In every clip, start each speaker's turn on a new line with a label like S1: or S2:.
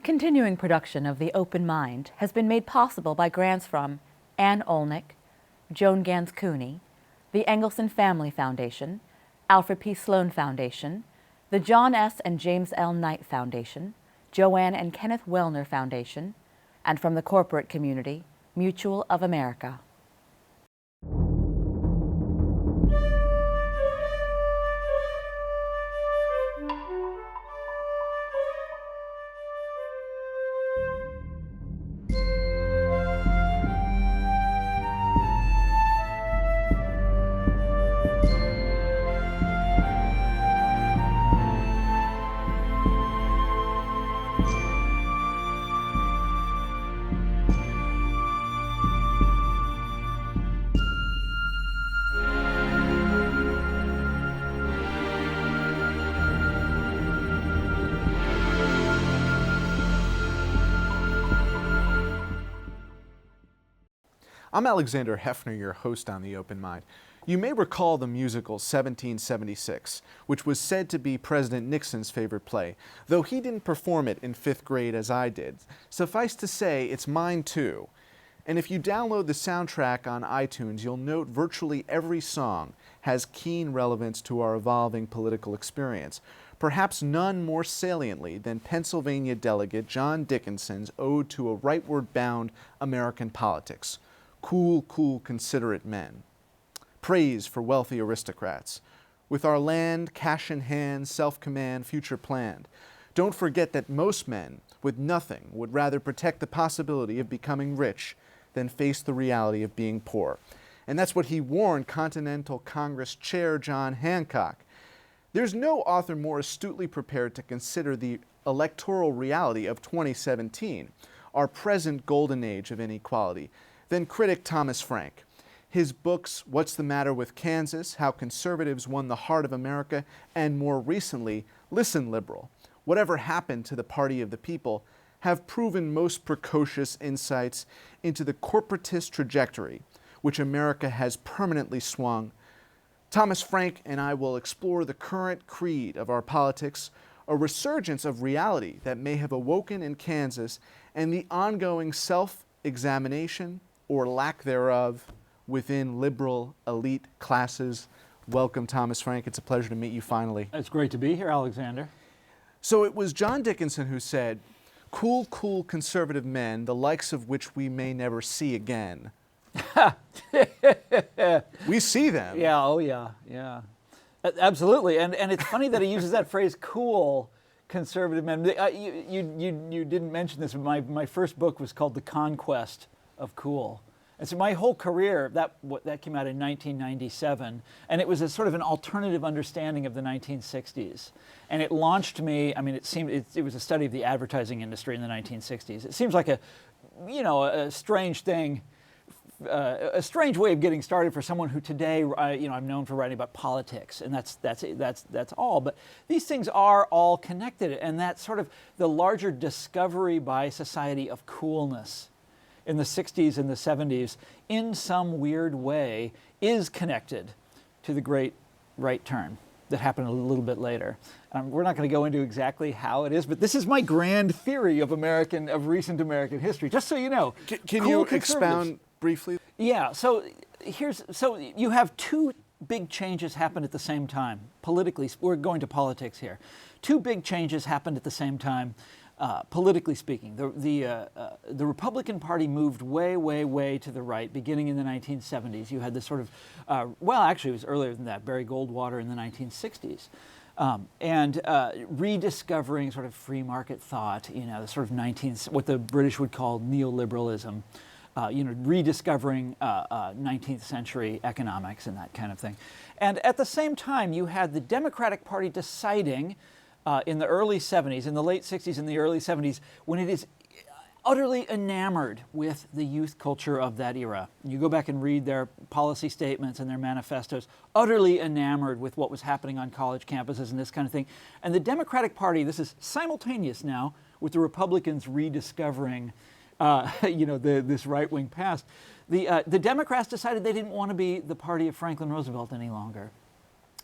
S1: Continuing production of The Open Mind has been made possible by grants from Ann Olnick, Joan Gans Cooney, the Engelson Family Foundation, Alfred P. Sloan Foundation, the John S. and James L. Knight Foundation, Joanne and Kenneth Wellner Foundation, and from the corporate community, Mutual of America.
S2: I'm Alexander Heffner, your host on The Open Mind. You may recall the musical 1776, which was said to be President Nixon's favorite play, though he didn't perform it in 5th grade as I did. Suffice to say, it's mine too. And if you download the soundtrack on iTunes, you'll note virtually every song has keen relevance to our evolving political experience. Perhaps none more saliently than Pennsylvania delegate John Dickinson's ode to a rightward-bound American politics. Cool, cool, considerate men. Praise for wealthy aristocrats. With our land, cash in hand, self-command, future planned. Don't forget that most men with nothing would rather protect the possibility of becoming rich than face the reality of being poor. And that's what he warned Continental Congress Chair John Hancock. There's no author more astutely prepared to consider the electoral reality of 2017, our present golden age of inequality, than critic Thomas Frank. His books, What's the Matter with Kansas, How Conservatives Won the Heart of America, and more recently, Listen Liberal, Whatever Happened to the Party of the People, have proven most precocious insights into the corporatist trajectory which America has permanently swung. Thomas Frank and I will explore the current creed of our politics, a resurgence of reality that may have awoken in Kansas, and the ongoing self-examination or lack thereof within liberal elite classes. Welcome, Thomas Frank. It's a pleasure to meet you finally.
S3: It's great to be here, Alexander.
S2: So it was John Dickinson who said, "Cool, cool conservative men, the likes of which we may never see again." We see them.
S3: Yeah, oh yeah, yeah. Absolutely, and it's funny that he uses that phrase, cool conservative men. You didn't mention this, but my first book was called The Conquest of Cool. And so my whole career, that came out in 1997, and it was a sort of an alternative understanding of the 1960s. And it launched me, I mean, it was a study of the advertising industry in the 1960s. It seems like a strange thing, a strange way of getting started for someone who today, I'm known for writing about politics, and that's all. But these things are all connected, and that's sort of the larger discovery by society of coolness in the 60s and the 70s, in some weird way, is connected to the great right turn that happened a little bit later. We're not going to go into exactly how it is, but this is my grand theory of recent American history, just so you know.
S2: Can you expound briefly?
S3: Yeah, so you have two big changes happen at the same time, politically. We're going to politics here. Two big changes happened at the same time. Politically speaking, the Republican Party moved way, way, way to the right, beginning in the 1970s. You had this sort of, actually it was earlier than that, Barry Goldwater in the 1960s. And rediscovering sort of free market thought, the sort of what the British would call neoliberalism, rediscovering 19th century economics and that kind of thing. And at the same time, you had the Democratic Party deciding in the early 70s, in the late 60s and the early 70s, when it is utterly enamored with the youth culture of that era. You go back and read their policy statements and their manifestos, utterly enamored with what was happening on college campuses and this kind of thing. And the Democratic Party, this is simultaneous now with the Republicans rediscovering this right-wing past. The Democrats decided they didn't want to be the party of Franklin Roosevelt any longer.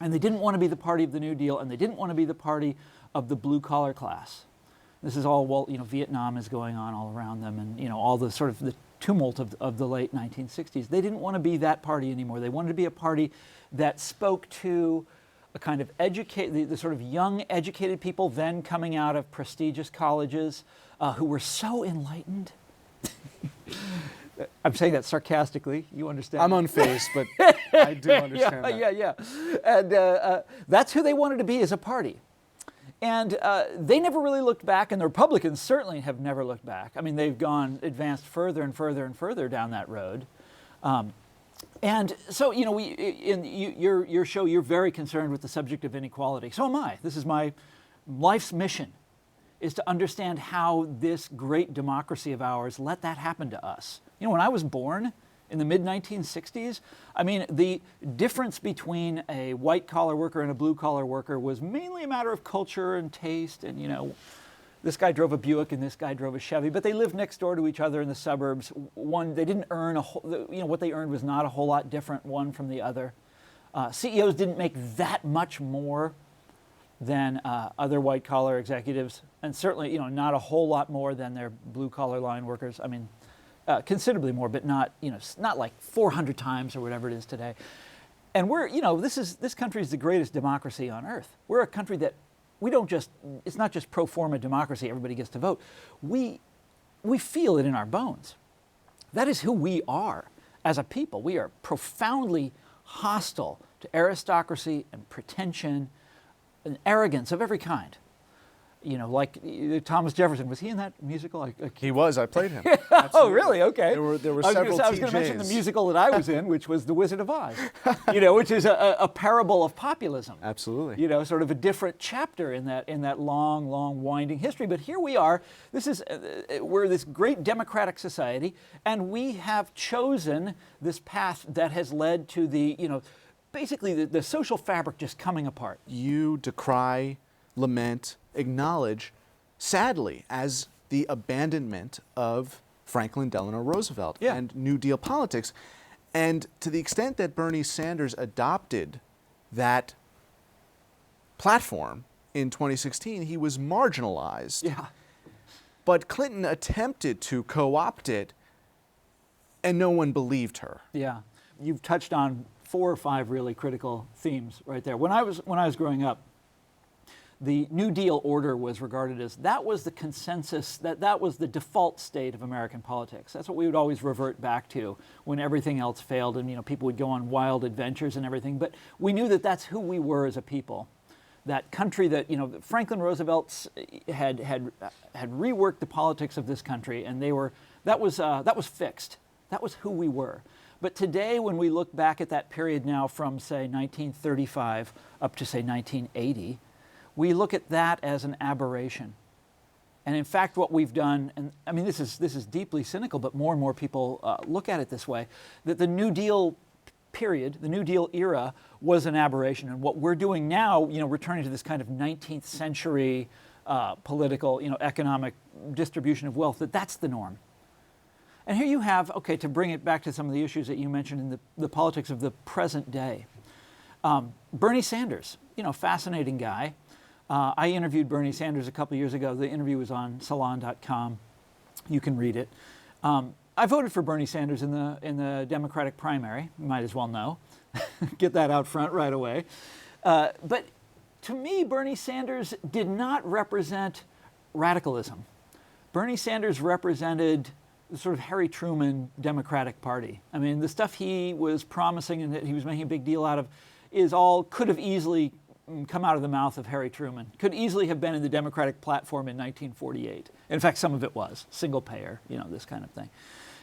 S3: And they didn't want to be the party of the New Deal, and they didn't want to be the party of the blue-collar class. This is all, well, Vietnam is going on all around them, and all the sort of the tumult of the late 1960s. They didn't want to be that party anymore. They wanted to be a party that spoke to a kind of the sort of young, educated people then coming out of prestigious colleges who were so enlightened. I'm saying that sarcastically. You understand?
S2: I'm unfazed, but I do understand that.
S3: Yeah. And that's who they wanted to be as a party. And they never really looked back, and the Republicans certainly have never looked back. I mean, they've advanced further and further and further down that road. And so, in your show, you're very concerned with the subject of inequality. So am I. This is my life's mission, is to understand how this great democracy of ours let that happen to us. When I was born in the mid-1960s, I mean, the difference between a white-collar worker and a blue-collar worker was mainly a matter of culture and taste, and, this guy drove a Buick and this guy drove a Chevy, but they lived next door to each other in the suburbs. They didn't earn what they earned was not a whole lot different one from the other. CEOs didn't make that much more than other white-collar executives, and certainly, not a whole lot more than their blue-collar line workers. I mean, considerably more, but not, not like 400 times or whatever it is today. And we're, this country is the greatest democracy on earth. We're a country that it's not just pro forma democracy, everybody gets to vote. We feel it in our bones. That is who we are as a people. We are profoundly hostile to aristocracy and pretension and arrogance of every kind. Like Thomas Jefferson. Was he in that musical?
S2: He was. I played him.
S3: Oh, really? Okay.
S2: There were several
S3: I was going to mention the musical that I was in, which was The Wizard of Oz, which is a parable of populism.
S2: Absolutely.
S3: Sort of a different chapter in that long, long, winding history. But here we are. We're this great democratic society, and we have chosen this path that has led to basically the social fabric just coming apart.
S2: You decry, lament, acknowledge, sadly, as the abandonment of Franklin Delano Roosevelt and New Deal politics. And to the extent that Bernie Sanders adopted that platform in 2016, he was marginalized.
S3: Yeah.
S2: But Clinton attempted to co-opt it, and no one believed her.
S3: Yeah. You've touched on 4 or 5 really critical themes right there. When I was growing up, the New Deal order was regarded as, that was the consensus, that was the default state of American politics. That's what we would always revert back to when everything else failed, and people would go on wild adventures and everything. But we knew that that's who we were as a people. That country that, Franklin Roosevelt had reworked the politics of this country, and that was fixed. That was who we were. But today, when we look back at that period now from, say, 1935 up to, say, 1980, we look at that as an aberration. And in fact, what we've done, and I mean, this is deeply cynical, but more and more people look at it this way, that the New Deal period, the New Deal era, was an aberration. And what we're doing now, returning to this kind of 19th century political, economic distribution of wealth, that's the norm. And here you have, to bring it back to some of the issues that you mentioned in the politics of the present day. Bernie Sanders, fascinating guy. I interviewed Bernie Sanders a couple of years ago. The interview was on salon.com. You can read it. I voted for Bernie Sanders in the Democratic primary. You might as well know. Get that out front right away. But to me, Bernie Sanders did not represent radicalism. Bernie Sanders represented the sort of Harry Truman Democratic Party. I mean, the stuff he was promising and that he was making a big deal out of could have easily come out of the mouth of Harry Truman, could easily have been in the Democratic platform in 1948. In fact, some of it was single payer, this kind of thing.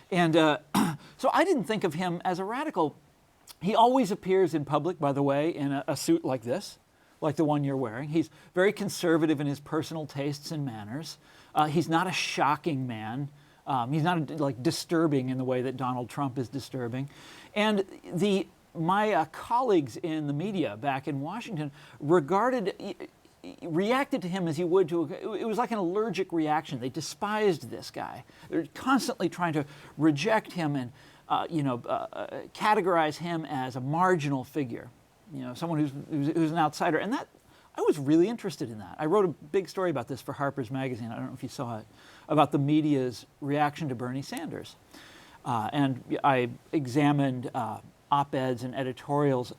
S3: And so I didn't think of him as a radical. He always appears in public, by the way, in a suit like this, like the one you're wearing. He's very conservative in his personal tastes and manners. He's not a shocking man. He's not disturbing in the way that Donald Trump is disturbing. And my colleagues in the media back in Washington reacted to him as you would to, it was like an allergic reaction. They despised this guy. They're constantly trying to reject him and categorize him as a marginal figure, someone who's an outsider. And that I was really interested in that. I wrote a big story about this for Harper's Magazine. I don't know if you saw it, about the media's reaction to Bernie Sanders. And I examined op-eds and editorials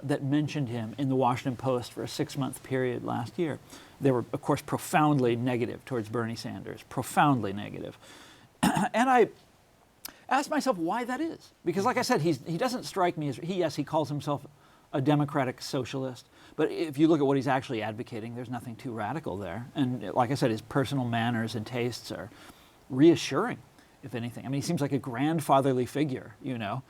S3: that mentioned him in the Washington Post for a 6-month period last year. They were, of course, profoundly negative towards Bernie Sanders, profoundly negative. And I asked myself why that is. Because like I said, he doesn't strike me as, yes, he calls himself a democratic socialist, but if you look at what he's actually advocating, there's nothing too radical there. And like I said, his personal manners and tastes are reassuring, if anything. I mean, he seems like a grandfatherly figure, you know.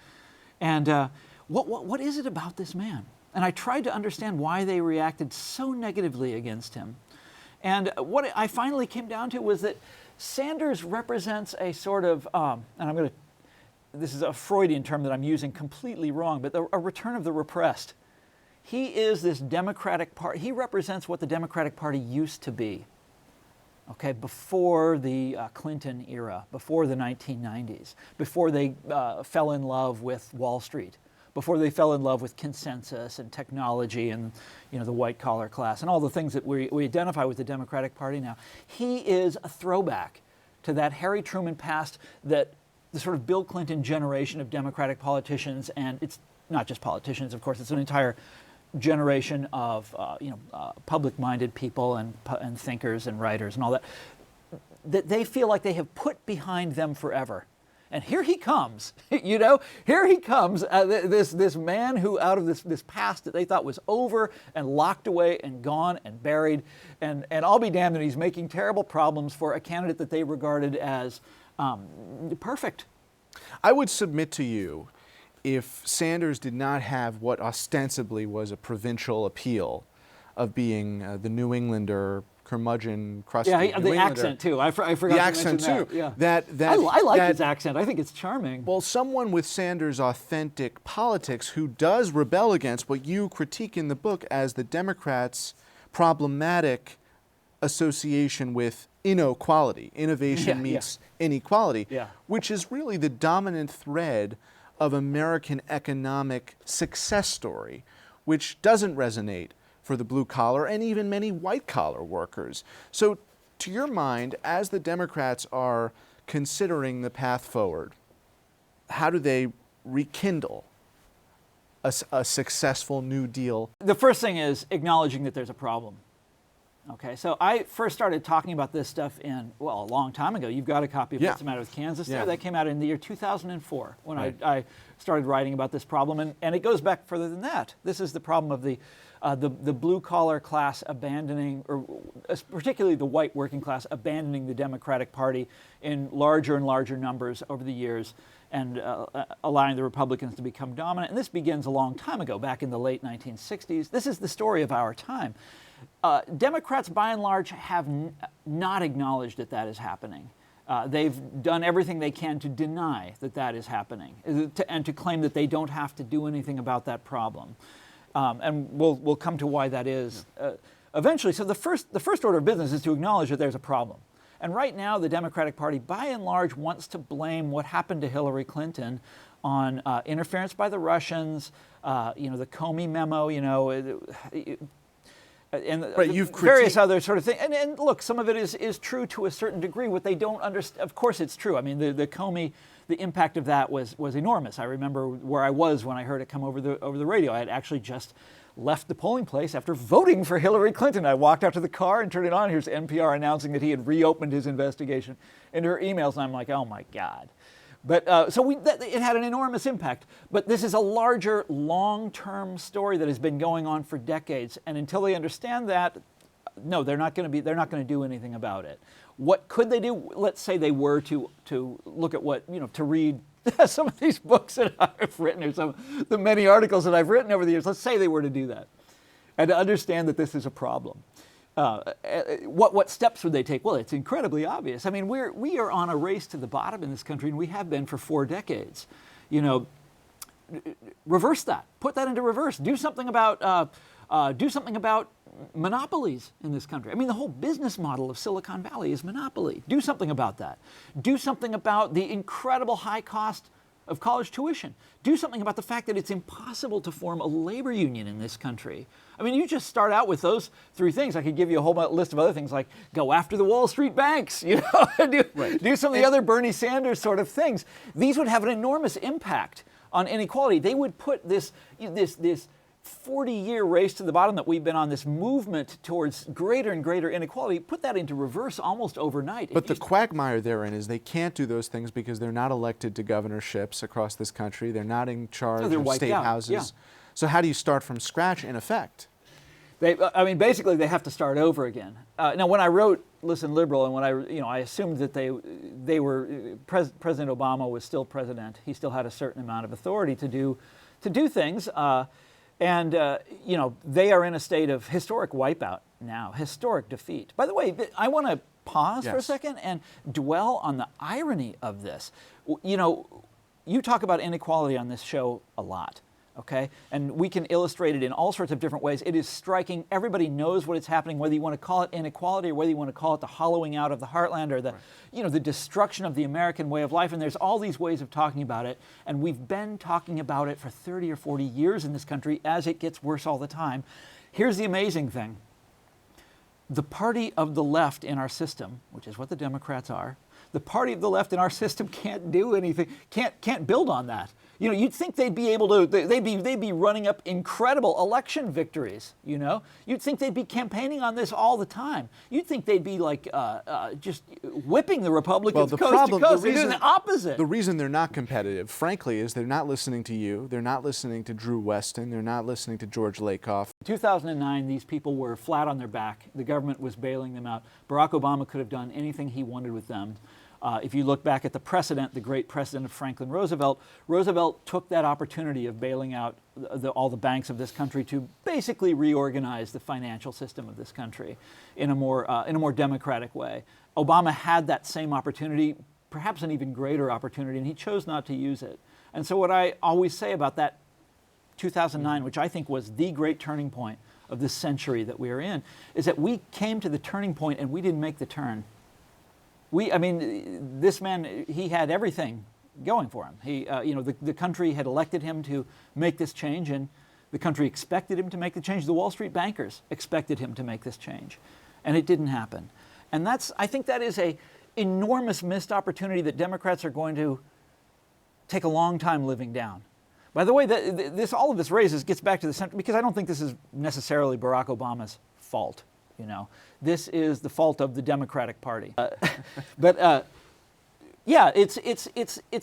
S3: And what is it about this man? And I tried to understand why they reacted so negatively against him. And what I finally came down to was that Sanders represents a sort of, and this is a Freudian term that I'm using completely wrong, but a return of the repressed. He is this Democratic Party. He represents what the Democratic Party used to be, okay, before the Clinton era, before the 1990s, before they fell in love with Wall Street, before they fell in love with consensus and technology and, you know, the white-collar class and all the things that we identify with the Democratic Party now. He is a throwback to that Harry Truman past, that the sort of Bill Clinton generation of Democratic politicians, and it's not just politicians, of course, it's an entire generation of public-minded people and thinkers and writers and all that, that they feel like they have put behind them forever. And here he comes, you know, here he comes, this man who out of this past that they thought was over and locked away and gone and buried, and I'll be damned that he's making terrible problems for a candidate that they regarded as perfect.
S2: I would submit to you, if Sanders did not have what ostensibly was a provincial appeal of being the New Englander, curmudgeon, crusty New
S3: the
S2: Englander.
S3: accent too. I forgot
S2: the
S3: to
S2: accent
S3: mention
S2: too.
S3: that. Yeah. I like his accent. I think it's charming.
S2: Well, someone with Sanders' authentic politics who does rebel against what you critique in the book as the Democrats' problematic association with inequality. Innovation meets inequality, which is really the dominant thread of American economic success story, which doesn't resonate for the blue-collar and even many white-collar workers. So to your mind, as the Democrats are considering the path forward, how do they rekindle a successful New Deal?
S3: The first thing is acknowledging that there's a problem. Okay, so I first started talking about this stuff a long time ago. You've got a copy of What's the Matter with Kansas there. That came out in the year 2004 when I started writing about this problem, and it goes back further than that. This is the problem of the blue-collar class abandoning, or particularly the white working class abandoning the Democratic Party in larger and larger numbers over the years, and allowing the Republicans to become dominant. And this begins a long time ago, back in the late 1960s. This is the story of our time. Democrats, by and large, have not acknowledged that that is happening. They've done everything they can to deny that that is happening, and to claim that they don't have to do anything about that problem. And we'll come to why that is eventually. So the first order of business is to acknowledge that there's a problem. And right now, the Democratic Party, by and large, wants to blame what happened to Hillary Clinton on interference by the Russians, the Comey memo, and various other sort of things. And look, some of it is true to a certain degree. What they don't understand, of course it's true. I mean, the Comey, the impact of that was enormous. I remember where I was when I heard it come over the radio. I had actually just left the polling place after voting for Hillary Clinton. I walked out to the car and turned it on. Here's NPR announcing that he had reopened his investigation into her emails, and I'm like, oh my God. But it had an enormous impact. But this is a larger, long-term story that has been going on for decades. And until they understand that, no, they're not going to do anything about it. What could they do? Let's say they were to look at to read some of these books that I've written, or some of the many articles that I've written over the years. Let's say they were to do that, and to understand that this is a problem. What steps would they take? Well, it's incredibly obvious. I mean, we are on a race to the bottom in this country, and we have been for 4 decades. Reverse that. Put that into reverse. Do something about monopolies in this country. I mean, the whole business model of Silicon Valley is monopoly. Do something about that. Do something about the incredible high cost of college tuition. Do something about the fact that it's impossible to form a labor union in this country. I mean, you just start out with those 3 things. I could give you a whole list of other things like go after the Wall Street banks, do some of the other Bernie Sanders sort of things. These would have an enormous impact on inequality. They would put this 40-year race to the bottom that we've been on, this movement towards greater and greater inequality, put that into reverse almost overnight.
S2: But the quagmire they're in is they can't do those things because they're not elected to governorships across this country. They're not in charge of state houses. Yeah. So how do you start from scratch in effect?
S3: Basically they have to start over again. Now, when I wrote Listen Liberal, and when I assumed that they were, President Obama was still president. He still had a certain amount of authority to do things. They are in a state of historic wipeout now, historic defeat. By the way, I want to pause for a second and dwell on the irony of this. You talk about inequality on this show a lot, okay? And we can illustrate it in all sorts of different ways. It is striking. Everybody knows what is happening, whether you want to call it inequality or whether you want to call it the hollowing out of the heartland or the destruction of the American way of life. And there's all these ways of talking about it. And we've been talking about it for 30 or 40 years in this country as it gets worse all the time. Here's the amazing thing. The party of the left in our system, which is what the Democrats are, the party of the left in our system can't do anything, can't build on that. You'd think they'd be able to, they'd be running up incredible election victories, You'd think they'd be campaigning on this all the time. You'd think they'd be like just whipping the Republicans coast to coast. They're doing the opposite.
S2: The reason they're not competitive, frankly, is they're not listening to you. They're not listening to Drew Weston. They're not listening to George Lakoff.
S3: In 2009, these people were flat on their back. The government was bailing them out. Barack Obama could have done anything he wanted with them. If you look back at the precedent, the great precedent of Franklin Roosevelt, Roosevelt took that opportunity of bailing out all the banks of this country to basically reorganize the financial system of this country in a more democratic way. Obama had that same opportunity, perhaps an even greater opportunity, and he chose not to use it. And so what I always say about that 2009, which I think was the great turning point of this century that we are in, is that we came to the turning point and we didn't make the turn. This man, he had everything going for him. The country had elected him to make this change, and the country expected him to make the change. The Wall Street bankers expected him to make this change, and it didn't happen. And I think that is an enormous missed opportunity that Democrats are going to take a long time living down. By the way, all of this gets back to the center, because I don't think this is necessarily Barack Obama's fault. This is the fault of the Democratic Party. It's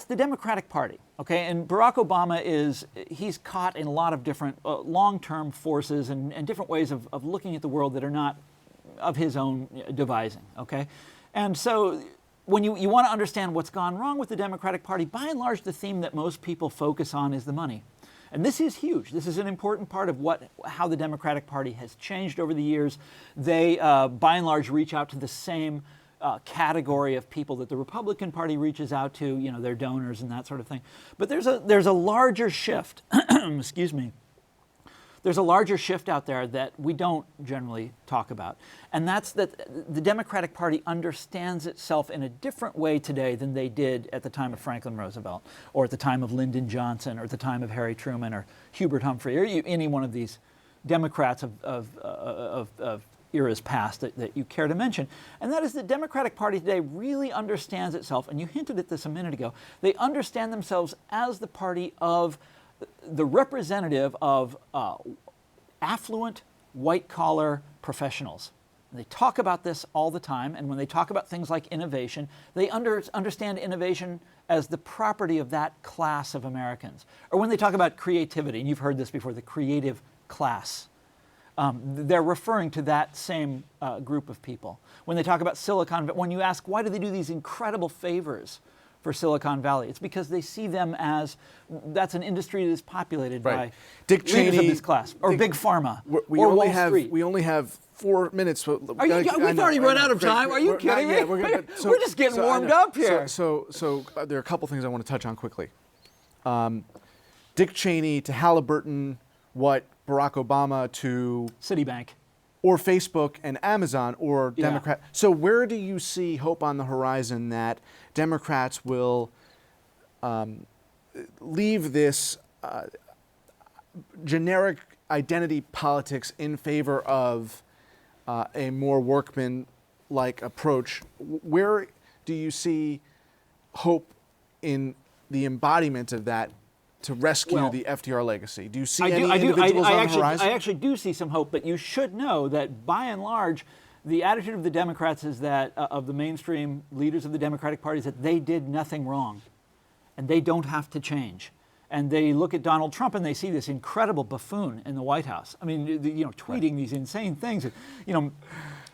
S3: the Democratic Party, okay? And Barack Obama he's caught in a lot of different long-term forces and different ways of looking at the world that are not of his own devising, okay? And so when you want to understand what's gone wrong with the Democratic Party, by and large, the theme that most people focus on is the money. And this is huge. This is an important part of how the Democratic Party has changed over the years. They, by and large, reach out to the same category of people that the Republican Party reaches out to, their donors and that sort of thing. But there's a larger shift. Excuse me. There's a larger shift out there that we don't generally talk about. And that's that the Democratic Party understands itself in a different way today than they did at the time of Franklin Roosevelt, or at the time of Lyndon Johnson, or at the time of Harry Truman, or Hubert Humphrey, or any one of these Democrats of eras past that you care to mention. And that is the Democratic Party today really understands itself, and you hinted at this a minute ago, they understand themselves as the party of the representative of affluent, white-collar professionals. And they talk about this all the time, and when they talk about things like innovation, they understand innovation as the property of that class of Americans. Or when they talk about creativity, and you've heard this before, the creative class, they're referring to that same group of people. When they talk about when you ask, why do they do these incredible favors for Silicon Valley? It's because they see them as, that's an industry that is populated by
S2: Dick Cheney,
S3: leaders of this class, or Big Pharma, or Wall Street.
S2: We only have 4 minutes.
S3: We've already run out of time. Are you kidding me? We're just getting warmed up here.
S2: So there are a couple things I want to touch on quickly. Dick Cheney to Halliburton, what Barack Obama to
S3: Citibank,
S2: or Facebook and Amazon, or Democrat. So where do you see hope on the horizon that Democrats will leave this generic identity politics in favor of a more workman-like approach. Where do you see hope in the embodiment of that to rescue the FDR legacy? Do you see any individuals on the horizon?
S3: I actually do see some hope, but you should know that by and large, the attitude of the Democrats is that, of the mainstream leaders of the Democratic Party, is that they did nothing wrong and they don't have to change. And they look at Donald Trump and they see this incredible buffoon in the White House. I mean, tweeting these insane things,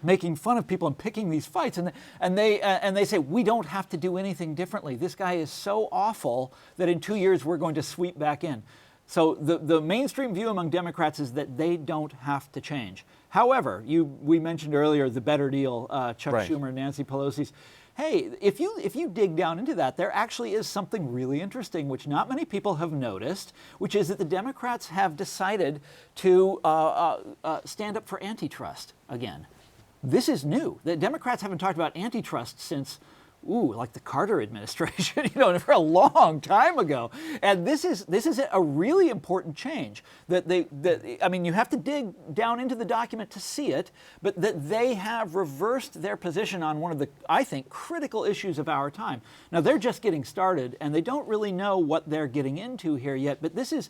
S3: making fun of people and picking these fights, and they say we don't have to do anything differently. This guy is so awful that in 2 years we're going to sweep back in. So the mainstream view among Democrats is that they don't have to change. However, we mentioned earlier the better deal, Chuck Schumer and Nancy Pelosi's. Hey, if you dig down into that, there actually is something really interesting, which not many people have noticed, which is that the Democrats have decided to stand up for antitrust again. This is new. The Democrats haven't talked about antitrust since, like the Carter administration, for a long time ago. And this is a really important change. You have to dig down into the document to see it, but that they have reversed their position on one of the, I think, critical issues of our time. Now, they're just getting started, and they don't really know what they're getting into here yet, but this is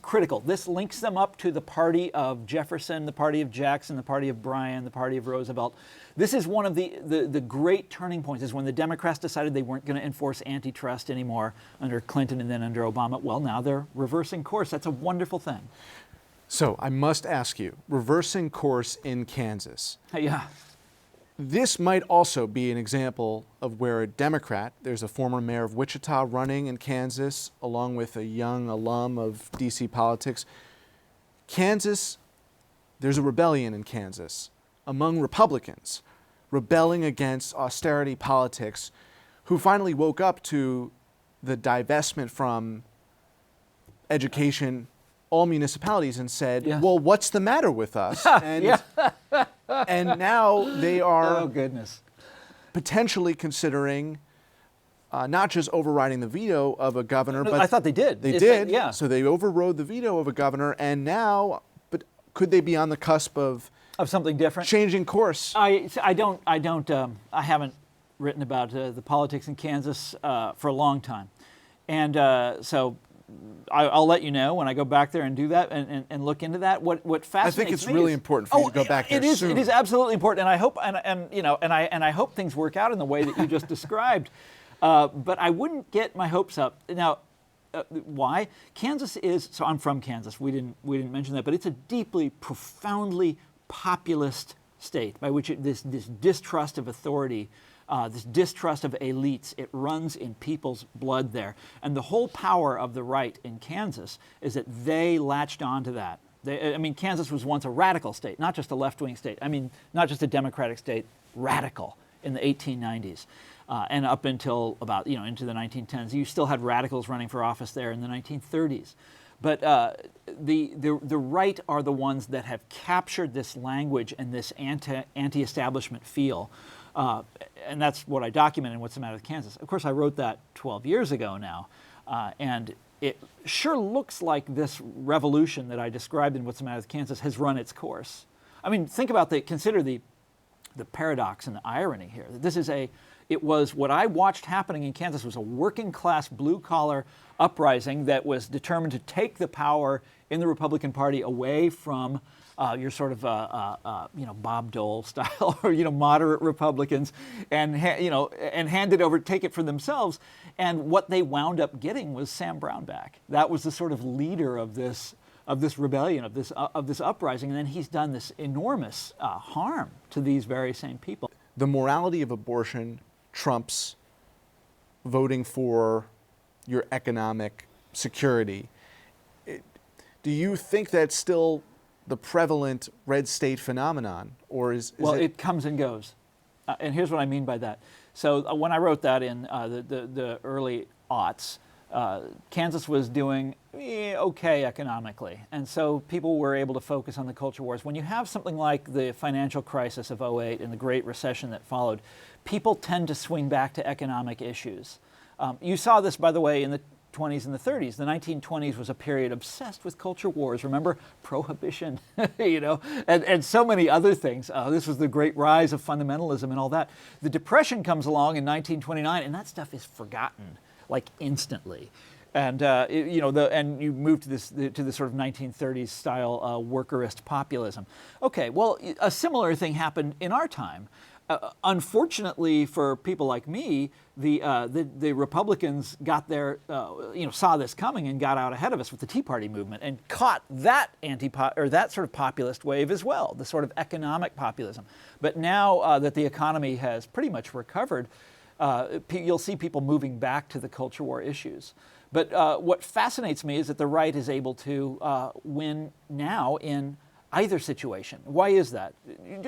S3: critical. This links them up to the party of Jefferson, the party of Jackson, the party of Bryan, the party of Roosevelt. This is one of the great turning points, is when the Democrats decided they weren't going to enforce antitrust anymore under Clinton and then under Obama. Well, now they're reversing course. That's a wonderful thing.
S2: So I must ask you, reversing course in Kansas.
S3: Yeah.
S2: This might also be an example of where a Democrat, there's a former mayor of Wichita running in Kansas, along with a young alum of DC politics. Kansas, there's a rebellion in Kansas among Republicans, rebelling against austerity politics, who finally woke up to the divestment from education, all municipalities, and said, well, what's the matter with us? And, and now they are potentially considering not just overriding the veto of a governor, but
S3: I thought they did.
S2: They did. So they overrode the veto of a governor, and now, but could they be on the cusp of
S3: something different,
S2: changing course?
S3: I haven't written about the politics in Kansas for a long time, and so I'll let you know when I go back there and do that and look into that. What fascinates me,
S2: I think it's really important for you to go back there soon.
S3: It is absolutely important, and I hope and I hope things work out in the way that you just described. But I wouldn't get my hopes up now. Why? Kansas is, so I'm from Kansas. We didn't mention that, but it's a deeply, profoundly populist state, by which this distrust of authority, this distrust of elites, it runs in people's blood there. And the whole power of the right in Kansas is that they latched onto that. Kansas was once a radical state, not just a left-wing state. Not just a democratic state, radical in the 1890s. And up until about, into the 1910s. You still had radicals running for office there in the 1930s. But the right are the ones that have captured this language and this anti-establishment feel. And that's what I documented in What's the Matter with Kansas. Of course, I wrote that 12 years ago now. And it sure looks like this revolution that I described in What's the Matter with Kansas has run its course. Consider the paradox and the irony here. It was what I watched happening in Kansas was a working class blue collar uprising that was determined to take the power in the Republican Party away from your sort of Bob Dole style or moderate Republicans, and hand it over, take it for themselves. And what they wound up getting was Sam Brown back. That was the sort of leader of this rebellion, of this uprising, and then he's done this enormous harm to these very same people.
S2: The morality of abortion trumps voting for your economic security. Do you think that's still the prevalent red state phenomenon, or is
S3: it comes and goes? And here's what I mean by that. So when I wrote that in the early aughts, Kansas was doing okay economically, and so people were able to focus on the culture wars. When you have something like the financial crisis of 2008 and the Great Recession that followed, people tend to swing back to economic issues. You saw this, by the way, in the 20s and the 30s. The 1920s was a period obsessed with culture wars. Remember prohibition, and so many other things. This was the great rise of fundamentalism and all that. The Depression comes along in 1929, and that stuff is forgotten like instantly. And and you move to this sort of 1930s style workerist populism. Okay, well, a similar thing happened in our time. Unfortunately for people like me, the Republicans got saw this coming and got out ahead of us with the Tea Party movement and caught that that sort of populist wave as well, the sort of economic populism. But now that the economy has pretty much recovered, you'll see people moving back to the culture war issues. But what fascinates me is that the right is able to win now in either situation. Why is that?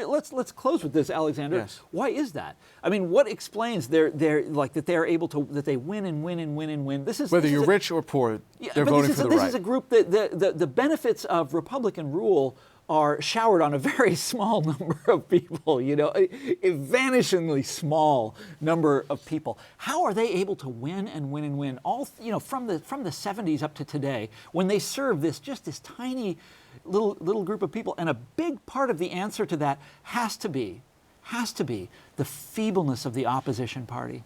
S3: Let's close with this, Alexander.
S2: Yes.
S3: Why is that? I mean, what explains that they're able to, that they win and win and win and win?
S2: Whether you're rich or poor, they're voting for the right.
S3: This is a group that the benefits of Republican rule are showered on a very small number of people, a vanishingly small number of people. How are they able to win and win and win all, from the 70s up to today, when they serve this tiny little group of people? And a big part of the answer to that has to be the feebleness of the opposition party.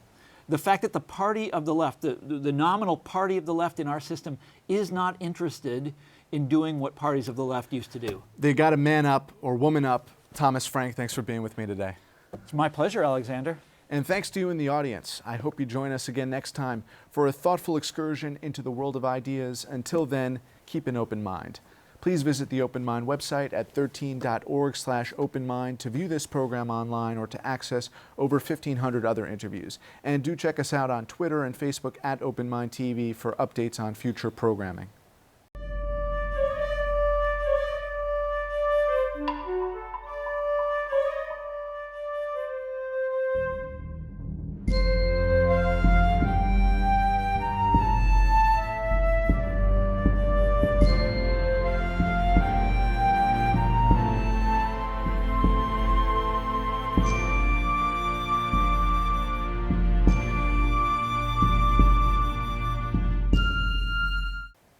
S3: The fact that the party of the left, the nominal party of the left in our system, is not interested in doing what parties of the left used to do.
S2: They got to man up or woman up. Thomas Frank, thanks for being with me today.
S3: It's my pleasure, Alexander.
S2: And thanks to you in the audience. I hope you join us again next time for a thoughtful excursion into the world of ideas. Until then, keep an open mind. Please visit the Open Mind website at 13.org/openmind to view this program online or to access over 1,500 other interviews. And do check us out on Twitter and Facebook at Open Mind TV for updates on future programming.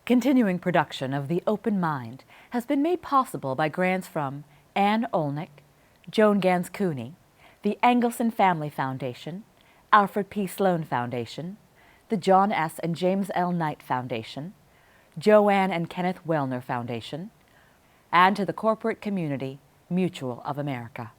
S1: Continuing production of The Open Mind has been made possible by grants from Anne Olnick, Joan Gans Cooney, the Engelson Family Foundation, Alfred P. Sloan Foundation, the John S. and James L. Knight Foundation, Joanne and Kenneth Wellner Foundation, and to the corporate community Mutual of America.